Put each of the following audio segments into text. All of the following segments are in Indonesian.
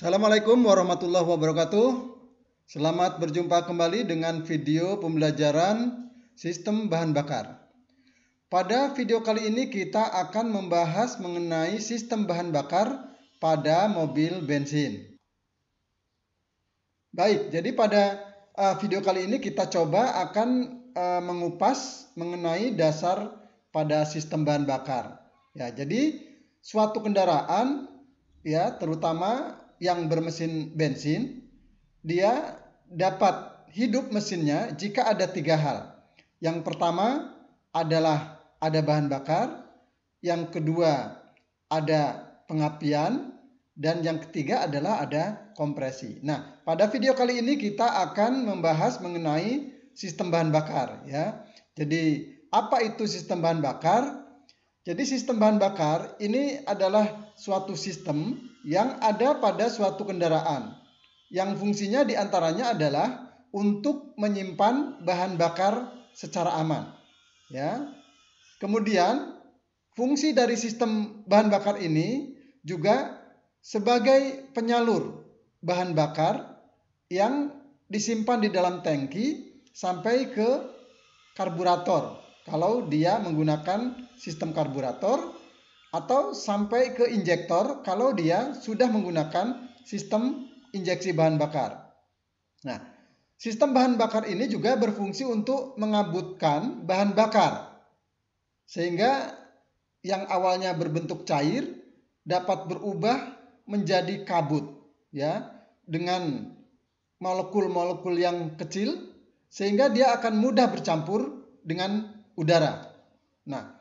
Assalamualaikum warahmatullahi wabarakatuh. Selamat berjumpa kembali dengan video pembelajaran sistem bahan bakar. Pada video kali ini kita akan membahas mengenai sistem bahan bakar pada mobil bensin. Baik, jadi pada video kali ini kita coba akan mengupas mengenai dasar pada sistem bahan bakar. Ya, jadi suatu kendaraan ya, terutama yang bermesin bensin, dia dapat hidup mesinnya jika ada 3 hal. Yang pertama adalah ada bahan bakar, yang kedua ada pengapian, dan yang ketiga adalah ada kompresi. Nah, pada video kali ini kita akan membahas mengenai sistem bahan bakar ya. Jadi, apa itu sistem bahan bakar? Jadi sistem bahan bakar ini adalah suatu sistem yang ada pada suatu kendaraan yang fungsinya diantaranya adalah untuk menyimpan bahan bakar secara aman. Ya. Kemudian fungsi dari sistem bahan bakar ini juga sebagai penyalur bahan bakar yang disimpan di dalam tangki sampai ke karburator kalau dia menggunakan sistem karburator, atau sampai ke injektor kalau dia sudah menggunakan sistem injeksi bahan bakar. Nah, sistem bahan bakar ini juga berfungsi untuk mengabutkan bahan bakar sehingga yang awalnya berbentuk cair dapat berubah menjadi kabut ya, dengan molekul-molekul yang kecil sehingga dia akan mudah bercampur dengan udara. Nah,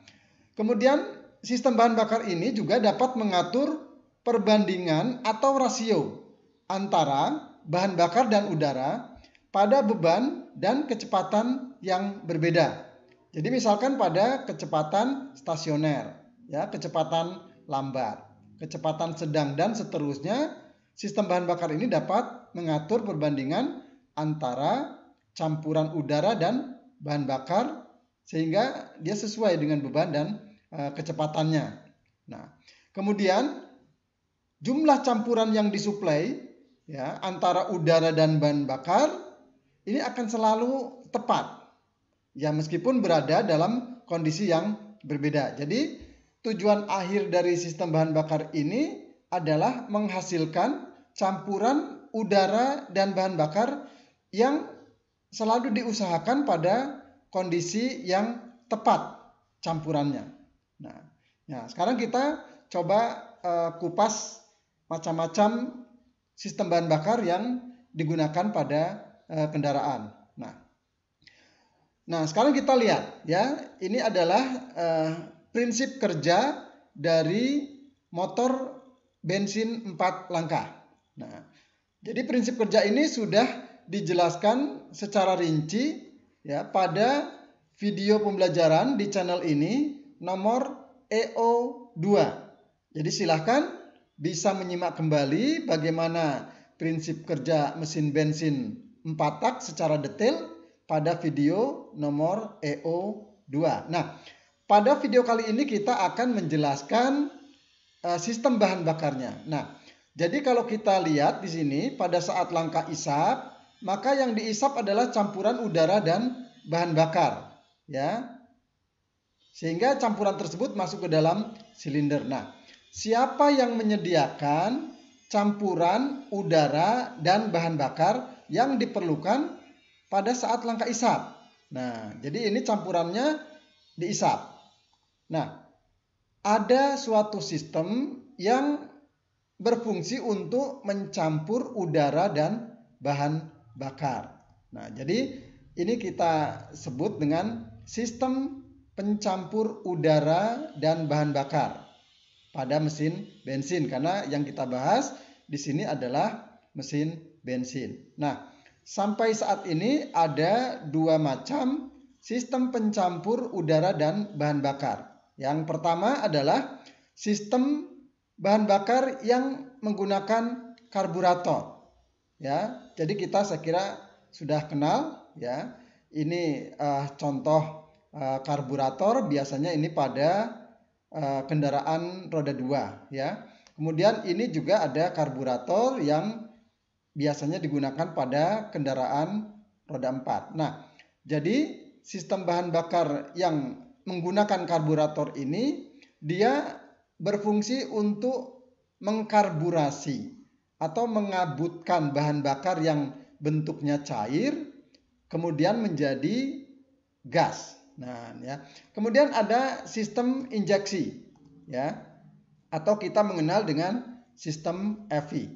kemudian sistem bahan bakar ini juga dapat mengatur perbandingan atau rasio antara bahan bakar dan udara pada beban dan kecepatan yang berbeda. Jadi misalkan pada kecepatan stasioner, ya, kecepatan lambat, kecepatan sedang dan seterusnya, sistem bahan bakar ini dapat mengatur perbandingan antara campuran udara dan bahan bakar sehingga dia sesuai dengan beban dan kecepatannya. Nah, kemudian jumlah campuran yang disuplai ya antara udara dan bahan bakar ini akan selalu tepat. Ya, meskipun berada dalam kondisi yang berbeda. Jadi, tujuan akhir dari sistem bahan bakar ini adalah menghasilkan campuran udara dan bahan bakar yang selalu diusahakan pada kondisi yang tepat campurannya. Nah, sekarang kita coba kupas macam-macam sistem bahan bakar yang digunakan pada kendaraan. Nah, sekarang kita lihat ya, ini adalah prinsip kerja dari motor bensin 4 langkah. Nah, jadi prinsip kerja ini sudah dijelaskan secara rinci ya pada video pembelajaran di channel ini nomor EO2. Jadi silahkan bisa menyimak kembali bagaimana prinsip kerja mesin bensin 4 tak secara detail pada video nomor EO2. Nah, pada video kali ini kita akan menjelaskan sistem bahan bakarnya. Nah, jadi kalau kita lihat di sini pada saat langkah isap, maka yang diisap adalah campuran udara dan bahan bakar, ya. Sehingga campuran tersebut masuk ke dalam silinder. Nah, siapa yang menyediakan campuran udara dan bahan bakar yang diperlukan pada saat langkah isap? Nah, jadi ini campurannya diisap. Nah, ada suatu sistem yang berfungsi untuk mencampur udara dan bahan bakar. Nah, jadi ini kita sebut dengan sistem pencampur udara dan bahan bakar pada mesin bensin, karena yang kita bahas di sini adalah mesin bensin. Nah, sampai saat ini ada 2 macam sistem pencampur udara dan bahan bakar. Yang pertama adalah sistem bahan bakar yang menggunakan karburator. Ya, jadi kita saya kira sudah kenal ya. Ini contoh karburator, biasanya ini pada kendaraan roda 2 ya. Kemudian ini juga ada karburator yang biasanya digunakan pada kendaraan roda 4. Nah, jadi sistem bahan bakar yang menggunakan karburator ini dia berfungsi untuk mengkarburasi atau mengabutkan bahan bakar yang bentuknya cair kemudian menjadi gas. Nah, ya. Kemudian ada sistem injeksi, ya, atau kita mengenal dengan sistem EFI,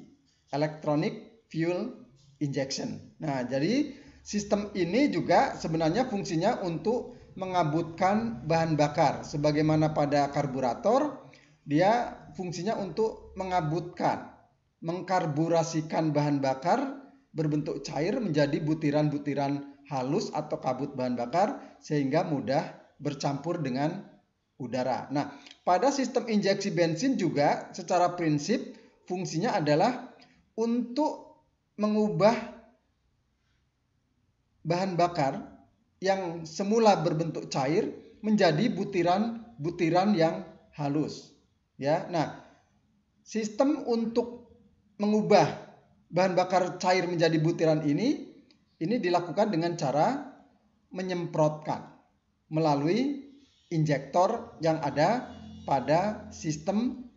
Electronic Fuel Injection. Nah, jadi sistem ini juga sebenarnya fungsinya untuk mengabutkan bahan bakar. Sebagaimana pada karburator, dia fungsinya untuk mengabutkan, mengkarburasikan bahan bakar berbentuk cair menjadi butiran-butiran halus atau kabut bahan bakar sehingga mudah bercampur dengan udara. Nah, pada sistem injeksi bensin juga secara prinsip fungsinya adalah untuk mengubah bahan bakar yang semula berbentuk cair menjadi butiran-butiran yang halus. Ya, nah, sistem untuk mengubah bahan bakar cair menjadi butiran ini dilakukan dengan cara menyemprotkan melalui injektor yang ada pada sistem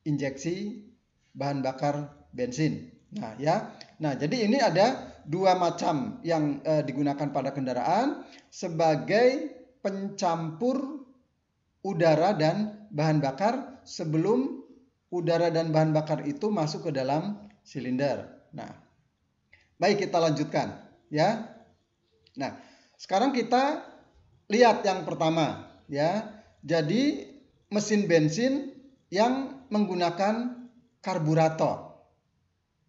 injeksi bahan bakar bensin. Nah, ya. Nah, jadi ini ada dua macam yang digunakan pada kendaraan sebagai pencampur udara dan bahan bakar sebelum udara dan bahan bakar itu masuk ke dalam silinder. Nah, baik kita lanjutkan, ya. Nah, sekarang kita lihat yang pertama, ya. Jadi mesin bensin yang menggunakan karburator.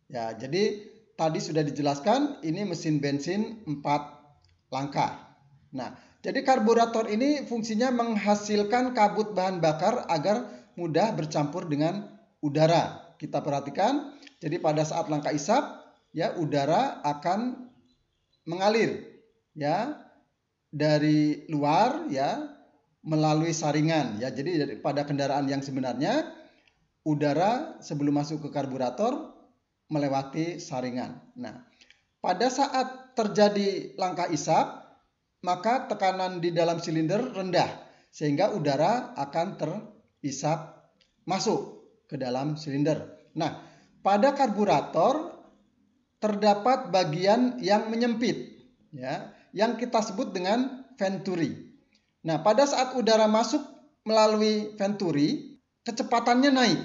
Ya, jadi tadi sudah dijelaskan ini mesin bensin 4 langkah. Nah, jadi karburator ini fungsinya menghasilkan kabut bahan bakar agar mudah bercampur dengan udara. Kita perhatikan, jadi pada saat langkah isap, ya udara akan mengalir, ya, dari luar, ya, melalui saringan, ya. Jadi pada kendaraan yang sebenarnya udara sebelum masuk ke karburator melewati saringan. Nah, pada saat terjadi langkah isap, maka tekanan di dalam silinder rendah sehingga udara akan terisap masuk ke dalam silinder. Nah, pada karburator terdapat bagian yang menyempit, ya, yang kita sebut dengan venturi. Nah, pada saat udara masuk melalui venturi, kecepatannya naik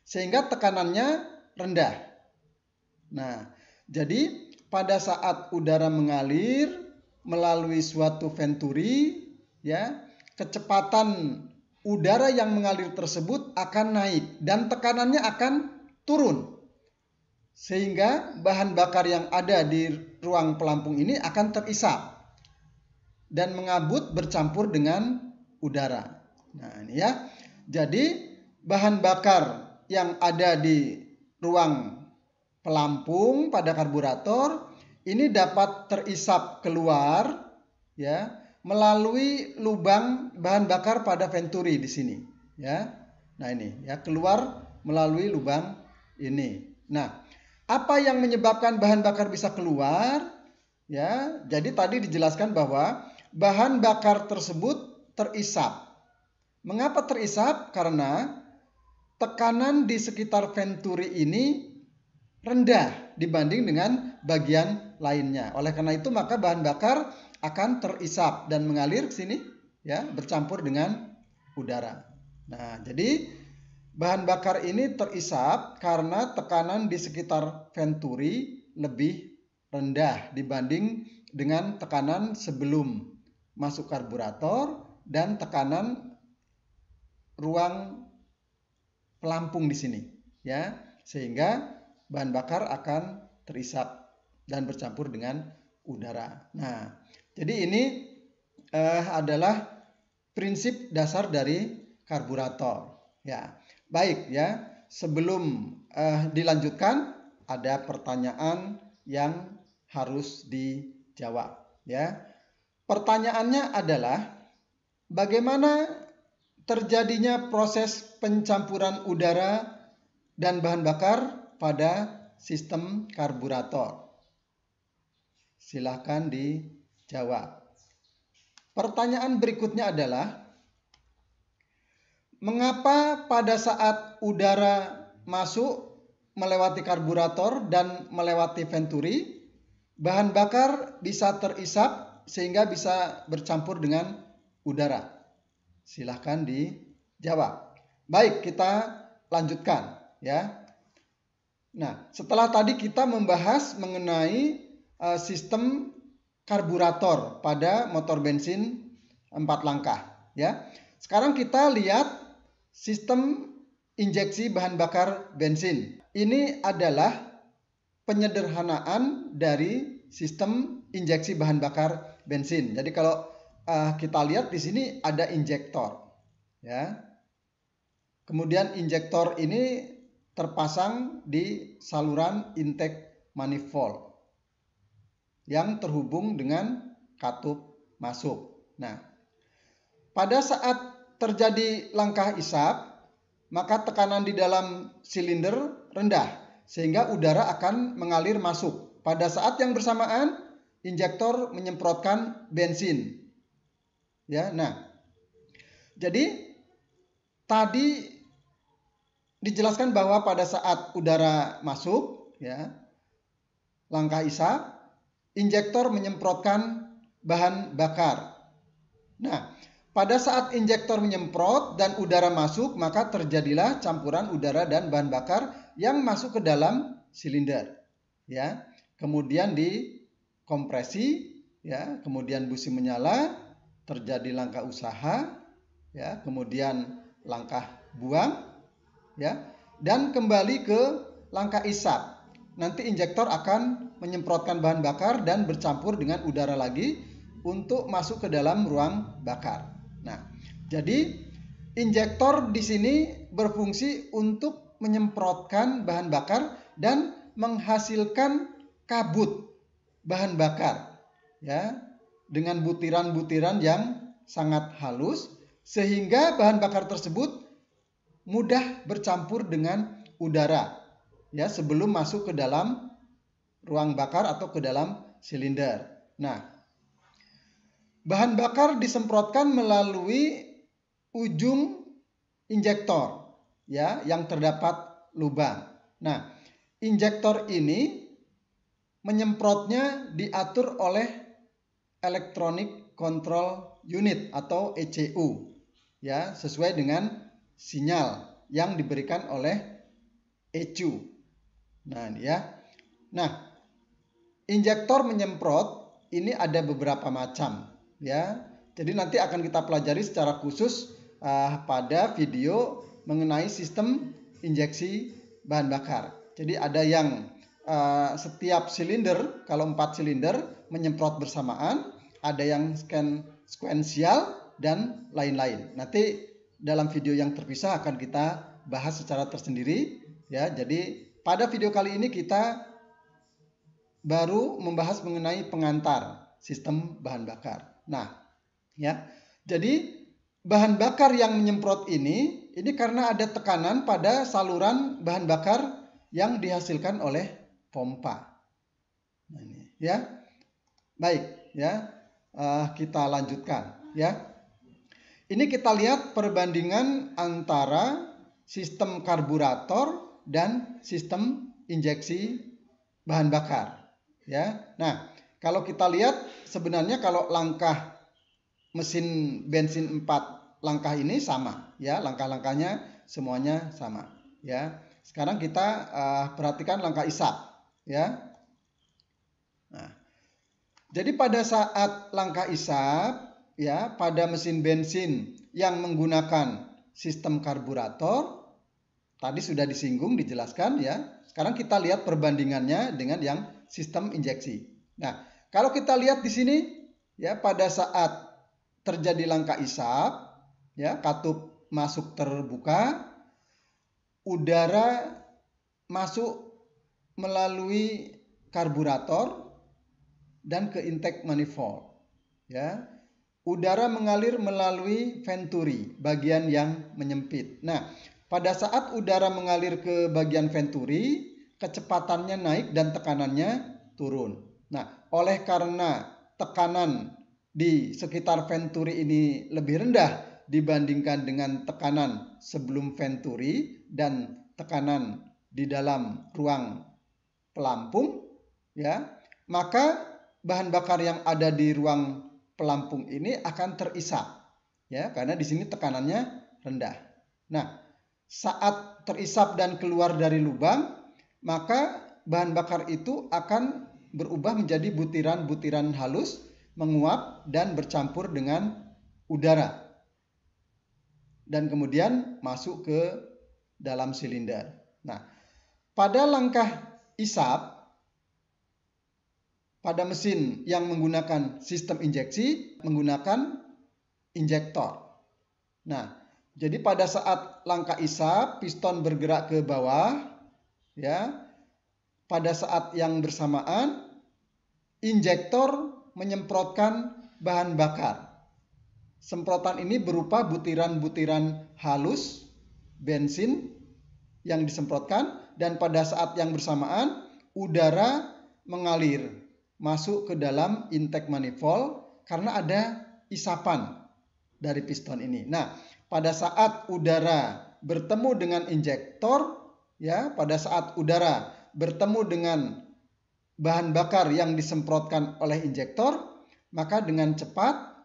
sehingga tekanannya rendah. Nah, jadi pada saat udara mengalir melalui suatu venturi, ya, kecepatan udara yang mengalir tersebut akan naik dan tekanannya akan turun. Sehingga bahan bakar yang ada di ruang pelampung ini akan terisap dan mengabut bercampur dengan udara. Nah, ini ya. Jadi bahan bakar yang ada di ruang pelampung pada karburator ini dapat terisap keluar, ya, melalui lubang bahan bakar pada venturi di sini, ya. Nah, ini ya, keluar melalui lubang ini. Nah, apa yang menyebabkan bahan bakar bisa keluar? Ya, jadi tadi dijelaskan bahwa bahan bakar tersebut terisap. Mengapa terisap? Karena tekanan di sekitar venturi ini rendah dibanding dengan bagian lainnya. Oleh karena itu maka bahan bakar akan terisap dan mengalir ke sini, ya, bercampur dengan udara. Nah, jadi bahan bakar ini terisap karena tekanan di sekitar venturi lebih rendah dibanding dengan tekanan sebelum masuk karburator dan tekanan ruang pelampung di sini, ya, sehingga bahan bakar akan terisap dan bercampur dengan udara. Nah, jadi ini adalah prinsip dasar dari karburator. Ya, baik ya. Sebelum dilanjutkan, ada pertanyaan yang harus dijawab. Ya, pertanyaannya adalah bagaimana terjadinya proses pencampuran udara dan bahan bakar pada sistem karburator? Silahkan dijawab. Pertanyaan berikutnya adalah, mengapa pada saat udara masuk melewati karburator dan melewati venturi, bahan bakar bisa terisap sehingga bisa bercampur dengan udara? Silahkan dijawab. Baik, kita lanjutkan ya. Nah, setelah tadi kita membahas mengenai sistem karburator pada motor bensin 4 langkah ya. Sekarang kita lihat sistem injeksi bahan bakar bensin. Ini adalah penyederhanaan dari sistem injeksi bahan bakar bensin. Jadi kalau kita lihat di sini ada injektor ya. Kemudian injektor ini terpasang di saluran intake manifold yang terhubung dengan katup masuk. Nah, pada saat terjadi langkah isap, maka tekanan di dalam silinder rendah sehingga udara akan mengalir masuk. Pada saat yang bersamaan, injektor menyemprotkan bensin. Ya, nah, jadi tadi dijelaskan bahwa pada saat udara masuk, ya, langkah isap, injektor menyemprotkan bahan bakar. Nah, pada saat injektor menyemprot dan udara masuk, maka terjadilah campuran udara dan bahan bakar yang masuk ke dalam silinder. Ya, kemudian dikompresi, ya, kemudian busi menyala, terjadi langkah usaha, ya, kemudian langkah buang, ya, dan kembali ke langkah isap. Nanti injektor akan menyemprotkan bahan bakar dan bercampur dengan udara lagi untuk masuk ke dalam ruang bakar. Nah, jadi injektor di sini berfungsi untuk menyemprotkan bahan bakar dan menghasilkan kabut bahan bakar, ya, dengan butiran-butiran yang sangat halus sehingga bahan bakar tersebut mudah bercampur dengan udara, ya, sebelum masuk ke dalam ruang bakar atau ke dalam silinder. Nah, bahan bakar disemprotkan melalui ujung injektor, ya, yang terdapat lubang. Nah, injektor ini menyemprotnya diatur oleh Electronic Control Unit atau ECU, ya, sesuai dengan sinyal yang diberikan oleh ECU. Nah, ini ya. Nah, injektor menyemprot ini ada beberapa macam, ya. Jadi nanti akan kita pelajari secara khusus pada video mengenai sistem injeksi bahan bakar. Jadi ada yang setiap silinder, kalau 4 silinder menyemprot bersamaan, ada yang sekuensial dan lain-lain. Nanti dalam video yang terpisah akan kita bahas secara tersendiri, ya. Jadi pada video kali ini kita baru membahas mengenai pengantar sistem bahan bakar. Nah, ya. Jadi bahan bakar yang menyemprot ini karena ada tekanan pada saluran bahan bakar yang dihasilkan oleh pompa. Nah, ini, ya. Baik, ya. Kita lanjutkan, ya. Ini kita lihat perbandingan antara sistem karburator dan sistem injeksi bahan bakar, ya. Nah, kalau kita lihat sebenarnya kalau langkah mesin bensin 4 langkah ini sama, ya, langkah-langkahnya semuanya sama, ya. Sekarang kita perhatikan langkah isap, ya. Nah, jadi pada saat langkah isap, ya, pada mesin bensin yang menggunakan sistem karburator tadi sudah disinggung, dijelaskan, ya. Sekarang kita lihat perbandingannya dengan yang sistem injeksi. Nah, kalau kita lihat di sini, ya, pada saat terjadi langkah isap, ya, katup masuk terbuka, udara masuk melalui karburator dan ke intake manifold, ya. Udara mengalir melalui venturi, bagian yang menyempit. Nah, pada saat udara mengalir ke bagian venturi, kecepatannya naik dan tekanannya turun. Nah, oleh karena tekanan di sekitar venturi ini lebih rendah dibandingkan dengan tekanan sebelum venturi dan tekanan di dalam ruang pelampung, ya, maka bahan bakar yang ada di ruang pelampung ini akan terisap, ya, karena di sini tekanannya rendah. Nah, saat terisap dan keluar dari lubang, maka bahan bakar itu akan berubah menjadi butiran-butiran halus, menguap dan bercampur dengan udara. Dan kemudian masuk ke dalam silinder. Nah, pada langkah isap, pada mesin yang menggunakan sistem injeksi, menggunakan injektor. Nah, jadi pada saat langkah isap, piston bergerak ke bawah, ya. Pada saat yang bersamaan, injektor menyemprotkan bahan bakar. Semprotan ini berupa butiran-butiran halus bensin yang disemprotkan, dan pada saat yang bersamaan udara mengalir masuk ke dalam intake manifold karena ada isapan dari piston ini. Nah, pada saat udara bertemu dengan injektor, ya, pada saat udara bertemu dengan bahan bakar yang disemprotkan oleh injektor, maka dengan cepat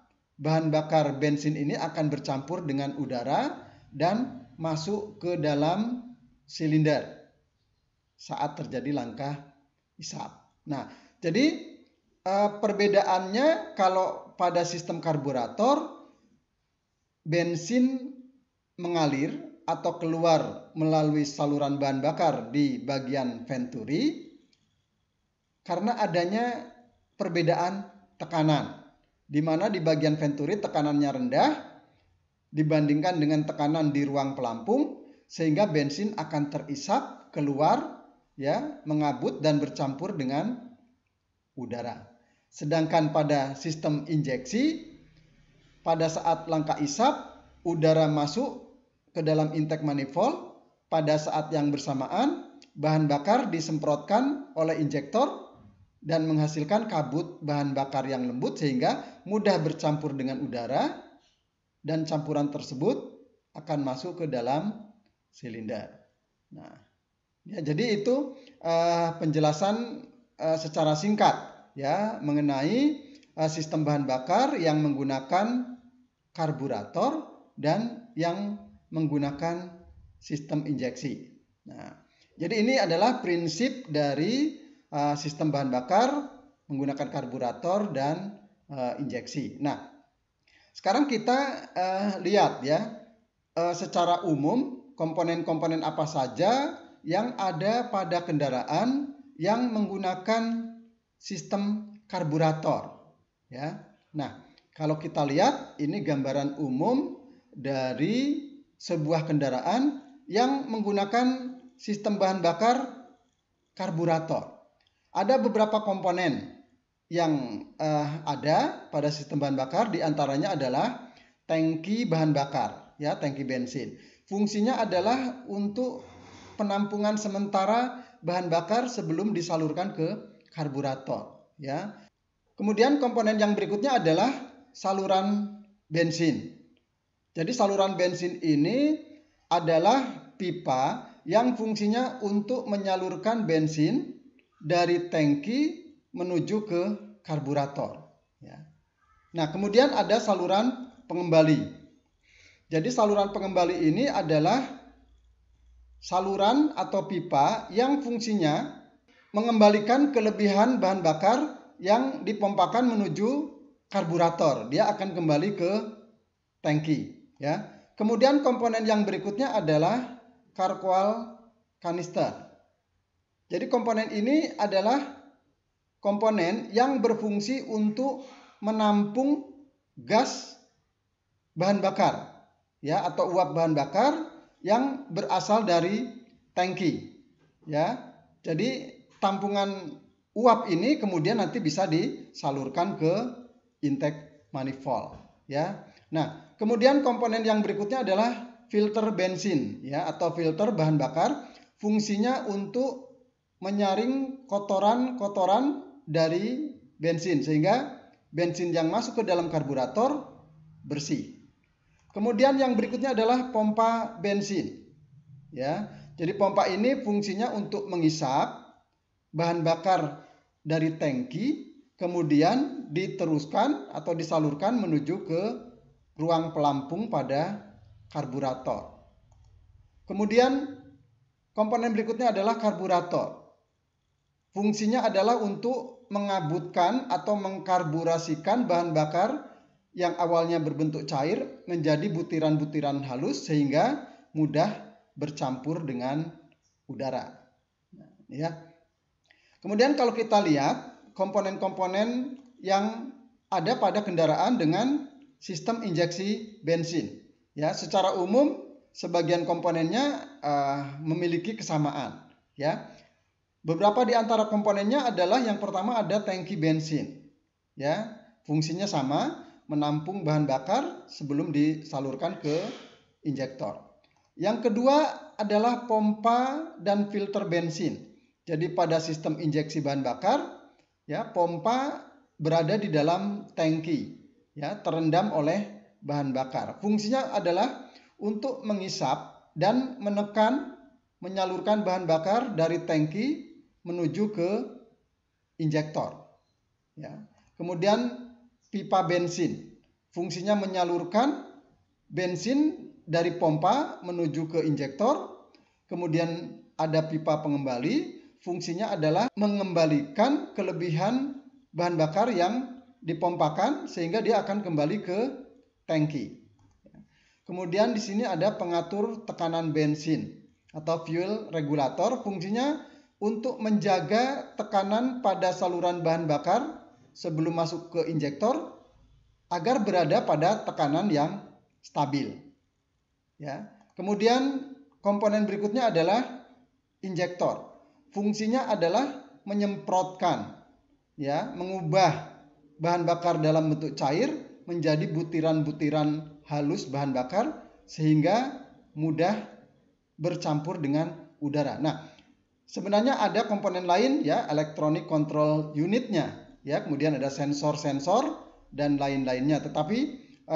bahan bakar bensin ini akan bercampur dengan udara dan masuk ke dalam silinder saat terjadi langkah isap. Nah, jadi perbedaannya kalau pada sistem karburator, bensin mengalir atau keluar melalui saluran bahan bakar di bagian venturi karena adanya perbedaan tekanan, di mana di bagian venturi tekanannya rendah dibandingkan dengan tekanan di ruang pelampung, sehingga bensin akan terisap keluar, ya, mengabut dan bercampur dengan udara. Sedangkan pada sistem injeksi, pada saat langkah isap, udara masuk ke dalam intake manifold, pada saat yang bersamaan bahan bakar disemprotkan oleh injektor dan menghasilkan kabut bahan bakar yang lembut sehingga mudah bercampur dengan udara, dan campuran tersebut akan masuk ke dalam silinder. Nah, ya, jadi itu penjelasan secara singkat, ya, mengenai sistem bahan bakar yang menggunakan karburator dan yang menggunakan sistem injeksi. Nah, jadi ini adalah prinsip dari sistem bahan bakar menggunakan karburator dan injeksi. Nah, sekarang kita lihat, ya, secara umum komponen-komponen apa saja yang ada pada kendaraan yang menggunakan sistem karburator, ya. Nah, kalau kita lihat ini gambaran umum dari sebuah kendaraan yang menggunakan sistem bahan bakar karburator. Ada beberapa komponen yang ada pada sistem bahan bakar, diantaranya adalah tangki bahan bakar, ya, tangki bensin. Fungsinya adalah untuk penampungan sementara bahan bakar sebelum disalurkan ke karburator, ya. Kemudian komponen yang berikutnya adalah saluran bensin. Jadi saluran bensin ini adalah pipa yang fungsinya untuk menyalurkan bensin dari tangki menuju ke karburator, ya. Nah, kemudian ada saluran pengembali. Jadi saluran pengembali ini adalah saluran atau pipa yang fungsinya mengembalikan kelebihan bahan bakar yang dipompakan menuju karburator. Dia akan kembali ke tangki, ya. Kemudian komponen yang berikutnya adalah charcoal canister. Jadi komponen ini adalah komponen yang berfungsi untuk menampung gas bahan bakar, ya, atau uap bahan bakar yang berasal dari tangki, ya. Jadi tampungan uap ini kemudian nanti bisa disalurkan ke intake manifold, ya. Nah, kemudian komponen yang berikutnya adalah filter bensin ya atau filter bahan bakar. Fungsinya untuk menyaring kotoran-kotoran dari bensin sehingga bensin yang masuk ke dalam karburator bersih. Kemudian yang berikutnya adalah pompa bensin. Ya. Jadi pompa ini fungsinya untuk mengisap bahan bakar dari tangki, kemudian diteruskan atau disalurkan menuju ke ruang pelampung pada karburator. Kemudian komponen berikutnya adalah karburator. Fungsinya adalah untuk mengabutkan atau mengkarburasikan bahan bakar yang awalnya berbentuk cair menjadi butiran-butiran halus sehingga mudah bercampur dengan udara. Ya. Kemudian kalau kita lihat komponen-komponen yang ada pada kendaraan dengan sistem injeksi bensin. Ya, secara umum sebagian komponennya memiliki kesamaan. Ya, beberapa di antara komponennya adalah yang pertama ada tangki bensin. Ya, fungsinya sama, menampung bahan bakar sebelum disalurkan ke injektor. Yang kedua adalah pompa dan filter bensin. Jadi pada sistem injeksi bahan bakar, ya pompa berada di dalam tangki, ya terendam oleh bahan bakar. Fungsinya adalah untuk mengisap dan menekan, menyalurkan bahan bakar dari tangki menuju ke injektor. Ya. Kemudian pipa bensin, fungsinya menyalurkan bensin dari pompa menuju ke injektor. Kemudian ada pipa pengembali, fungsinya adalah mengembalikan kelebihan bahan bakar yang dipompakan sehingga dia akan kembali ke tangki. Kemudian di sini ada pengatur tekanan bensin atau fuel regulator, fungsinya untuk menjaga tekanan pada saluran bahan bakar sebelum masuk ke injektor agar berada pada tekanan yang stabil. Ya. Kemudian komponen berikutnya adalah injektor. Fungsinya adalah menyemprotkan, ya, mengubah bahan bakar dalam bentuk cair menjadi butiran-butiran halus bahan bakar sehingga mudah bercampur dengan udara. Nah, sebenarnya ada komponen lain ya, electronic control unitnya, ya, kemudian ada sensor-sensor dan lain-lainnya. Tetapi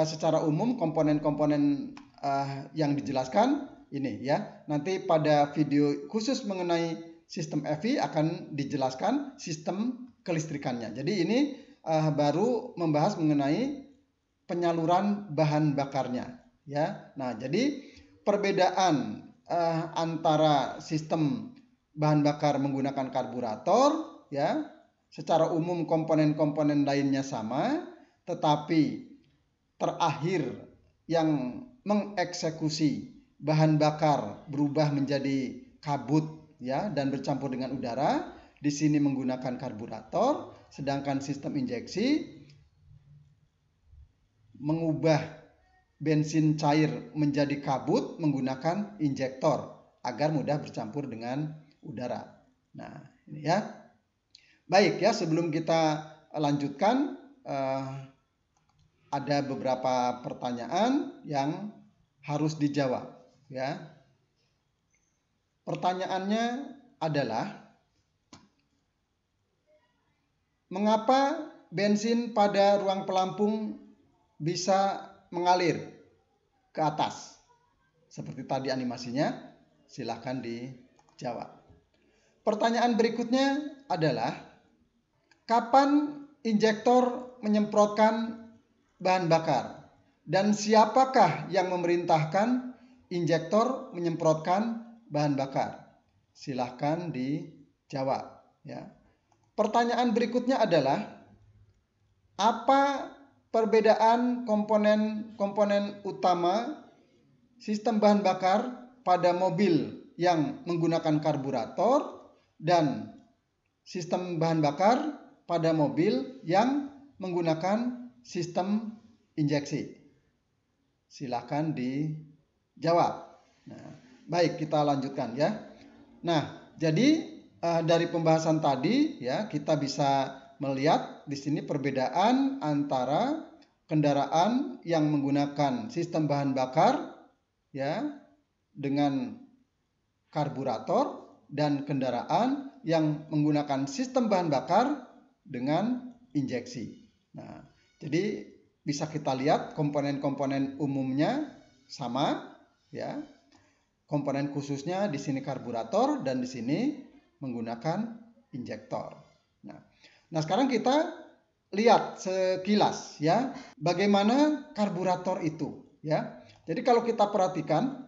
secara umum komponen-komponen yang dijelaskan ini ya. Nanti pada video khusus mengenai sistem EV akan dijelaskan sistem kelistrikannya. Jadi ini baru membahas mengenai penyaluran bahan bakarnya ya. Nah, jadi perbedaan antara sistem bahan bakar menggunakan karburator ya, secara umum komponen-komponen lainnya sama, tetapi terakhir yang mengeksekusi bahan bakar berubah menjadi kabut ya dan bercampur dengan udara, di sini menggunakan karburator, sedangkan sistem injeksi mengubah bensin cair menjadi kabut menggunakan injektor agar mudah bercampur dengan udara. Nah, ini ya. Baik ya, sebelum kita lanjutkan ada beberapa pertanyaan yang harus dijawab ya. Pertanyaannya adalah, mengapa bensin pada ruang pelampung bisa mengalir ke atas? Seperti tadi animasinya, silahkan dijawab. Pertanyaan berikutnya adalah, kapan injektor menyemprotkan bahan bakar? Dan siapakah yang memerintahkan injektor menyemprotkan bahan bakar? Silahkan dijawab ya. Pertanyaan berikutnya adalah, apa perbedaan komponen-komponen utama sistem bahan bakar pada mobil yang menggunakan karburator dan sistem bahan bakar pada mobil yang menggunakan sistem injeksi? Silahkan dijawab. Nah, baik, kita lanjutkan ya. Nah, jadi dari pembahasan tadi ya, kita bisa melihat di sini perbedaan antara kendaraan yang menggunakan sistem bahan bakar ya dengan karburator dan kendaraan yang menggunakan sistem bahan bakar dengan injeksi. Nah, jadi bisa kita lihat komponen-komponen umumnya sama, ya. Komponen khususnya di sini karburator dan di sini menggunakan injektor. Nah, sekarang kita lihat sekilas ya bagaimana karburator itu ya. Jadi kalau kita perhatikan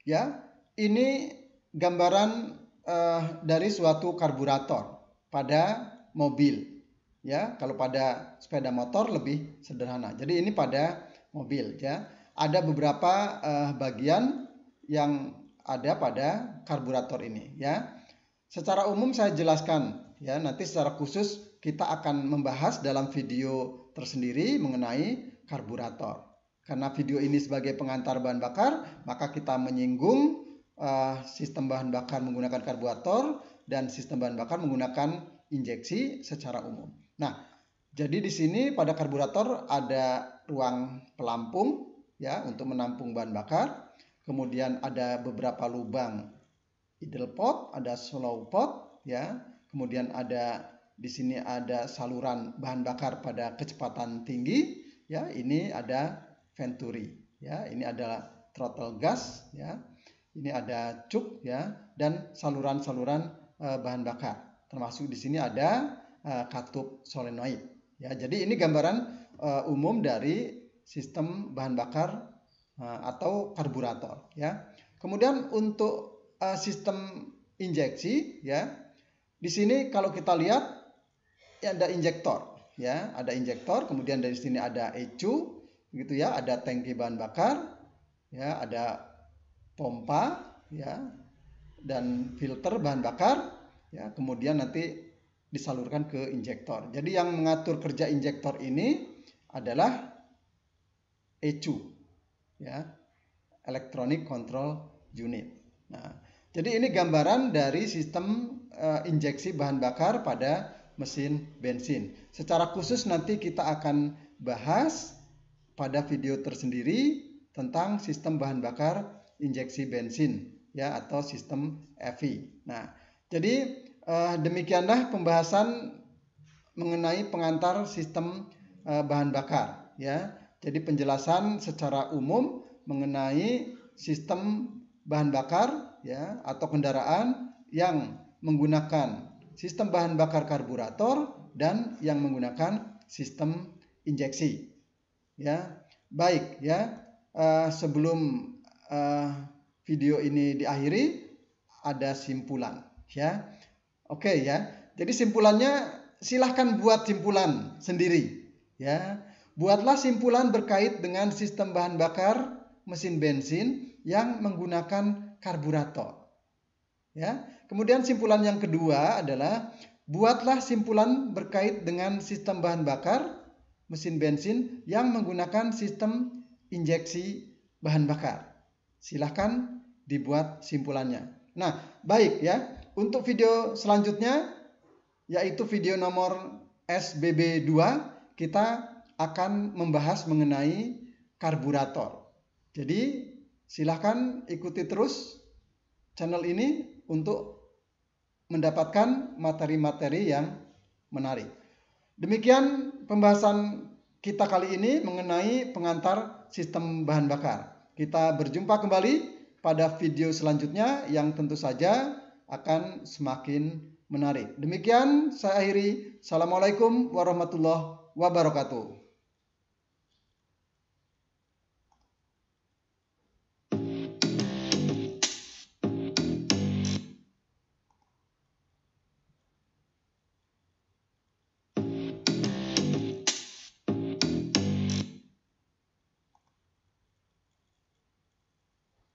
ya, ini gambaran dari suatu karburator pada mobil ya. Kalau pada sepeda motor lebih sederhana. Jadi ini pada mobil ya. Ada beberapa bagian yang ada pada karburator ini ya. Secara umum saya jelaskan ya, nanti secara khusus kita akan membahas dalam video tersendiri mengenai karburator. Karena video ini sebagai pengantar bahan bakar, maka kita menyinggung sistem bahan bakar menggunakan karburator dan sistem bahan bakar menggunakan injeksi secara umum. Nah, jadi di sini pada karburator ada ruang pelampung ya untuk menampung bahan bakar. Kemudian ada beberapa lubang idle pot, ada slow pot ya. Kemudian ada di sini ada saluran bahan bakar pada kecepatan tinggi ya. Ini ada venturi ya. Ini adalah throttle gas ya. Ini ada cuk ya dan saluran-saluran bahan bakar. Termasuk di sini ada katup solenoid ya. Jadi ini gambaran umum dari sistem bahan bakar atau karburator ya. Kemudian untuk sistem injeksi ya. Di sini kalau kita lihat ya ada injektor ya, ada injektor, kemudian dari sini ada ecu gitu ya, ada tangki bahan bakar ya, ada pompa ya dan filter bahan bakar ya, kemudian nanti disalurkan ke injektor. Jadi yang mengatur kerja injektor ini adalah ecu ya, Electronic Control Unit. Nah, jadi ini gambaran dari sistem injeksi bahan bakar pada mesin bensin. Secara khusus nanti kita akan bahas pada video tersendiri tentang sistem bahan bakar injeksi bensin ya atau sistem EVI. Nah, jadi demikianlah pembahasan mengenai pengantar sistem bahan bakar ya. Jadi penjelasan secara umum mengenai sistem bahan bakar ya atau kendaraan yang menggunakan sistem bahan bakar karburator dan yang menggunakan sistem injeksi. Ya, baik ya. Sebelum video ini diakhiri ada simpulan ya. Oke ya. Jadi simpulannya silahkan buat simpulan sendiri ya. Buatlah simpulan berkait dengan sistem bahan bakar mesin bensin yang menggunakan karburator. Ya. Kemudian simpulan yang kedua adalah buatlah simpulan berkait dengan sistem bahan bakar mesin bensin yang menggunakan sistem injeksi bahan bakar. Silahkan dibuat simpulannya. Nah, baik ya. Untuk video selanjutnya yaitu video nomor SBB2 kita akan membahas mengenai karburator. Jadi silahkan ikuti terus channel ini untuk mendapatkan materi-materi yang menarik. Demikian pembahasan kita kali ini mengenai pengantar sistem bahan bakar. Kita berjumpa kembali pada video selanjutnya yang tentu saja akan semakin menarik. Demikian saya akhiri. Assalamualaikum warahmatullahi wabarakatuh.